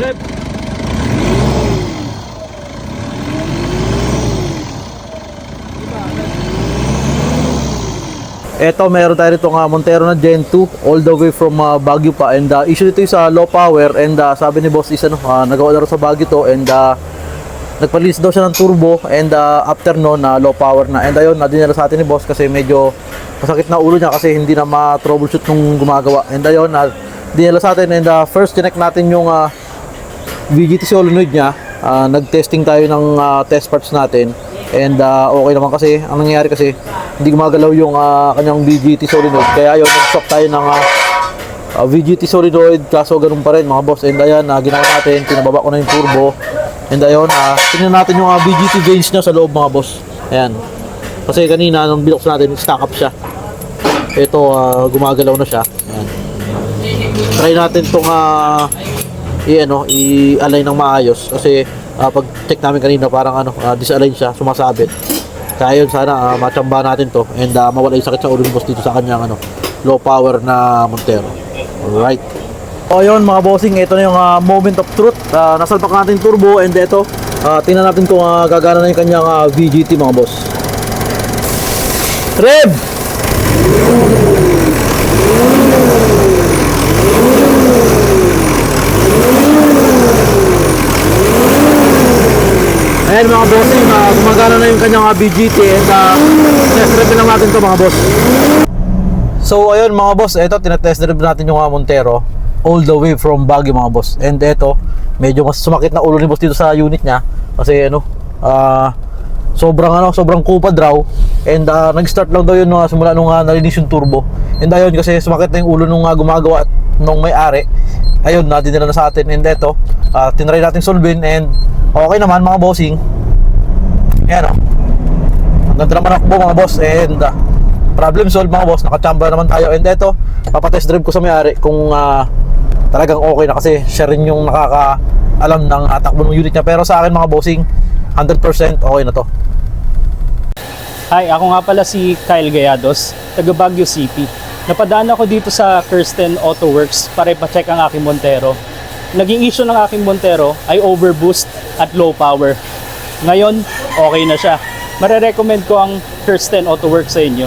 Rev. Eto, meron tayo rito nga Montero na Gen 2 all the way from Baguio pa, and issue dito sa low power, and sabi ni boss is nagawa na rin sa Baguio to, and nagpalinis daw siya ng turbo, and after no na low power na, and ayun, nadinala sa atin ni boss kasi medyo masakit na ulo niya kasi hindi na ma-troubleshoot nung gumagawa, and ayun, dinala sa atin, and first connect natin yung VGT solenoid niya. Nag-testing tayo ng test parts natin, and okay naman kasi ang nangyayari kasi hindi gumagalaw yung kanyang VGT solenoid, kaya ayun, nag-swap tayo ng VGT solenoid, kaso ganun pa rin mga boss, and ayan, ginawa natin, pinababa ko na yung turbo, and ayun, tingnan natin yung VGT gauge niya sa loob mga boss. Ayan, kasi kanina nung binuksan natin, stack up siya, ito gumagalaw na siya. Ayan, try natin itong i-align ng maayos kasi pag check namin kanina parang disalign siya, sumasabit. Kaya yun, sana machamba natin to, and mawala yung sakit sa ulo ni boss dito sa kanyang low power na Montero. Alright, so yun mga bossing, ito na yung moment of truth. Nasalpak natin turbo, and ito tingnan natin kung gagana na yung kanyang VGT mga boss. Rev! Ayan mga bossing, gumagana na yung kanyang VGT, and test drive lang natin to mga boss. So ayun mga boss, ito tinatest drive natin yung Montero all the way from Baguio mga boss, and ito medyo mas sumakit na ulo ni boss dito sa unit niya kasi sobrang kupad raw, and nag-start lang daw yun simula nung nalinis yung turbo, and ayun kasi sumakit na yung ulo nung gumagawa nung may-ari. Ayun, dinala na sa atin, and ito tinry natin solvin, and okay naman mga bossing. Ayan ang ganda naman ako mga boss, and problem solved mga boss, nakachamba naman tayo, and ito papatest drive ko sa may-ari kung talagang okay na, kasi siya rin yung nakakaalam ng takbo ng unit niya, pero sa akin mga bossing 100% okay na to. Hi, ako nga pala si Kyle Gayados, taga Baguio City. Napadaan ako dito sa Kirsten Auto Works para ipacheck ang aking Montero. Naging issue ng aking Montero ay overboost at low power. Ngayon, okay na siya. Marerecommend ko ang Kirsten Auto Works sa inyo.